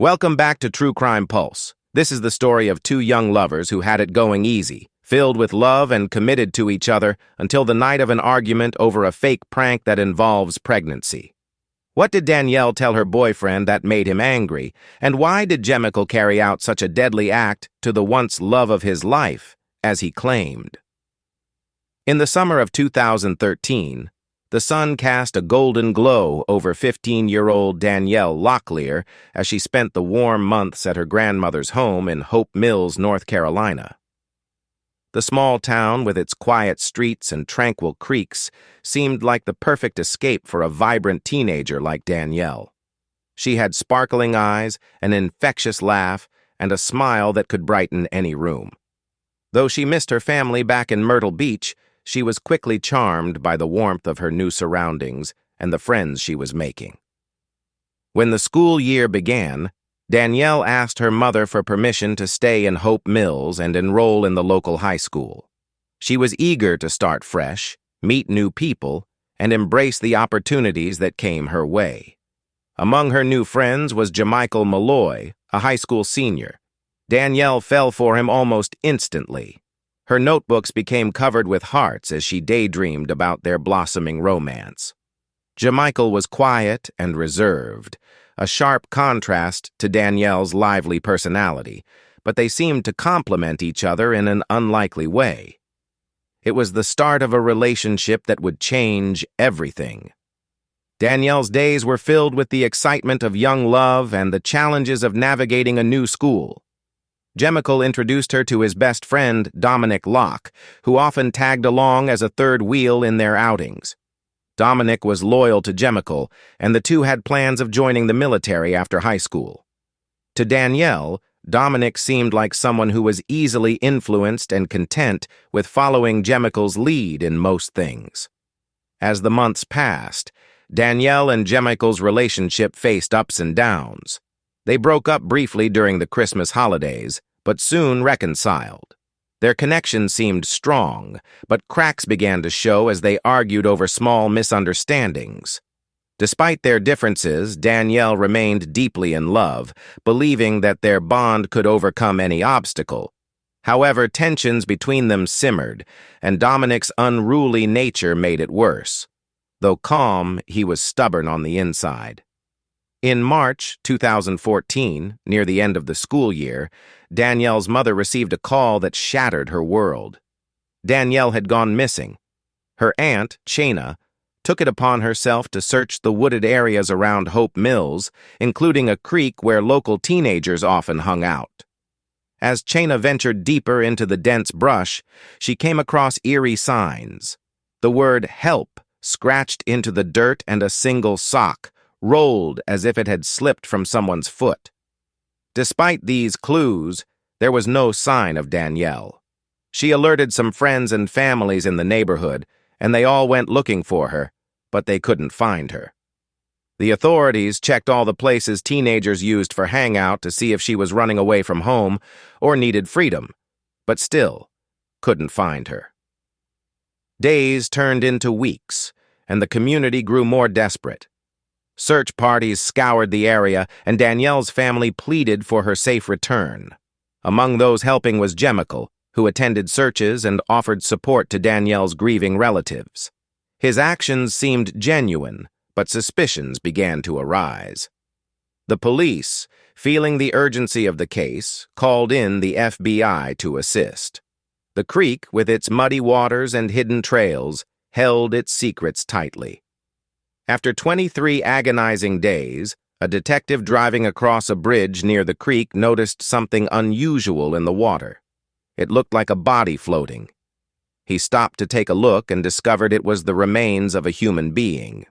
Welcome back to True Crime Pulse. This is the story of two young lovers who had it going easy, filled with love and committed to each other until the night of an argument over a fake prank that involves pregnancy. What did Danielle tell her boyfriend that made him angry, and why did Jemical carry out such a deadly act to the once love of his life, as he claimed? In the summer of 2013, the sun cast a golden glow over 15-year-old Danielle Locklear as she spent the warm months at her grandmother's home in Hope Mills, North Carolina. The small town, with its quiet streets and tranquil creeks, seemed like the perfect escape for a vibrant teenager like Danielle. She had sparkling eyes, an infectious laugh, and a smile that could brighten any room. Though she missed her family back in Myrtle Beach, she was quickly charmed by the warmth of her new surroundings and the friends she was making. When the school year began, Danielle asked her mother for permission to stay in Hope Mills and enroll in the local high school. She was eager to start fresh, meet new people, and embrace the opportunities that came her way. Among her new friends was Jemical Malloy, a high school senior. Danielle fell for him almost instantly. Her notebooks became covered with hearts as she daydreamed about their blossoming romance. Jemical was quiet and reserved, a sharp contrast to Danielle's lively personality, but they seemed to complement each other in an unlikely way. It was the start of a relationship that would change everything. Danielle's days were filled with the excitement of young love and the challenges of navigating a new school. Jemical introduced her to his best friend, Dominic Locke, who often tagged along as a third wheel in their outings. Dominic was loyal to Jemical, and the two had plans of joining the military after high school. To Danielle, Dominic seemed like someone who was easily influenced and content with following Jemical's lead in most things. As the months passed, Danielle and Jemical's relationship faced ups and downs. They broke up briefly during the Christmas holidays, but soon reconciled. Their connection seemed strong, but cracks began to show as they argued over small misunderstandings. Despite their differences, Danielle remained deeply in love, believing that their bond could overcome any obstacle. However, tensions between them simmered, and Dominic's unruly nature made it worse. Though calm, he was stubborn on the inside. In March 2014, near the end of the school year, Danielle's mother received a call that shattered her world. Danielle had gone missing. Her aunt, Chana, took it upon herself to search the wooded areas around Hope Mills, including a creek where local teenagers often hung out. As Chana ventured deeper into the dense brush, she came across eerie signs. The word "help" scratched into the dirt, and a single sock rolled as if it had slipped from someone's foot. Despite these clues, there was no sign of Danielle. She alerted some friends and families in the neighborhood, and they all went looking for her, but they couldn't find her. The authorities checked all the places teenagers used for hangout to see if she was running away from home or needed freedom, but still couldn't find her. Days turned into weeks, and the community grew more desperate. Search parties scoured the area, and Danielle's family pleaded for her safe return. Among those helping was Jemical, who attended searches and offered support to Danielle's grieving relatives. His actions seemed genuine, but suspicions began to arise. The police, feeling the urgency of the case, called in the FBI to assist. The creek, with its muddy waters and hidden trails, held its secrets tightly. After 23 agonizing days, a detective driving across a bridge near the creek noticed something unusual in the water. It looked like a body floating. He stopped to take a look and discovered it was the remains of a human being.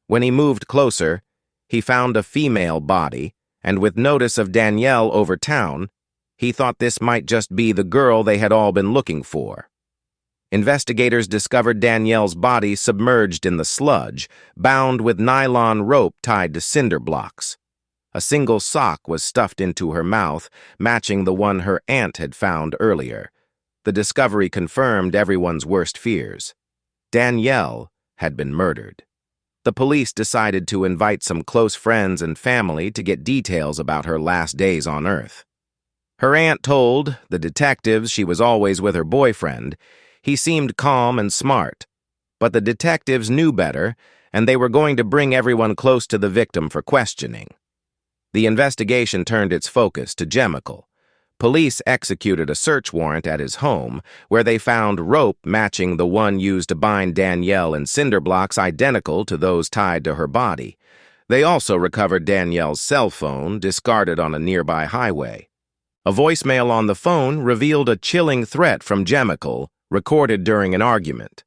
When he moved closer, he found a female body, and with notice of Danielle over town, he thought this might just be the girl they had all been looking for. Investigators discovered Danielle's body submerged in the sludge, bound with nylon rope tied to cinder blocks. A single sock was stuffed into her mouth, matching the one her aunt had found earlier. The discovery confirmed everyone's worst fears. Danielle had been murdered. the police decided to invite some close friends and family to get details about her last days on Earth. Her aunt told the detectives she was always with her boyfriend. He seemed calm and smart, but the detectives knew better, and they were going to bring everyone close to the victim for questioning. The investigation turned its focus to Jemical. Police executed a search warrant at his home, where they found rope matching the one used to bind Danielle and cinder blocks identical to those tied to her body. They also recovered Danielle's cell phone, discarded on a nearby highway. A voicemail on the phone revealed a chilling threat from Jemical, recorded during an argument.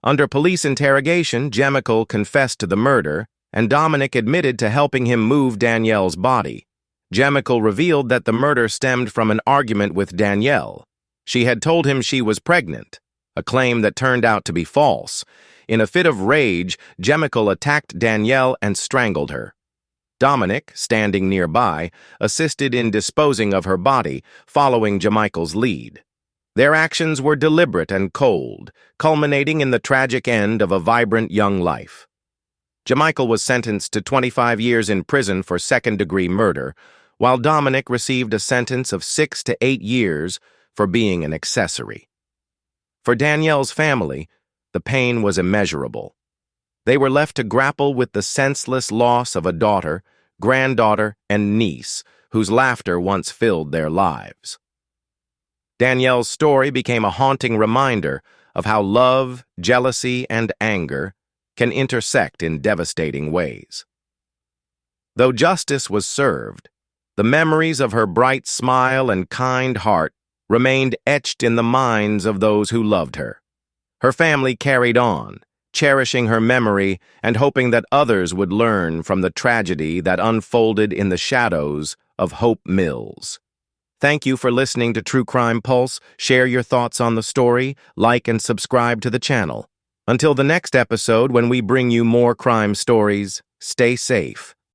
Under police interrogation, Jemical confessed to the murder, and Dominic admitted to helping him move Danielle's body. Jemical revealed that the murder stemmed from an argument with Danielle. She had told him she was pregnant, a claim that turned out to be false. In a fit of rage, Jemical attacked Danielle and strangled her. Dominic, standing nearby, assisted in disposing of her body, following Jemical's lead. Their actions were deliberate and cold, culminating in the tragic end of a vibrant young life. Jemical was sentenced to 25 years in prison for second-degree murder, while Dominic received a sentence of 6 to 8 years for being an accessory. For Danielle's family, the pain was immeasurable. They were left to grapple with the senseless loss of a daughter, granddaughter, and niece whose laughter once filled their lives. Danielle's story became a haunting reminder of how love, jealousy, and anger can intersect in devastating ways. Though justice was served, the memories of her bright smile and kind heart remained etched in the minds of those who loved her. Her family carried on, cherishing her memory and hoping that others would learn from the tragedy that unfolded in the shadows of Hope Mills. Thank you for listening to True Crime Pulse. Share your thoughts on the story, like and subscribe to the channel. Until the next episode when we bring you more crime stories, stay safe.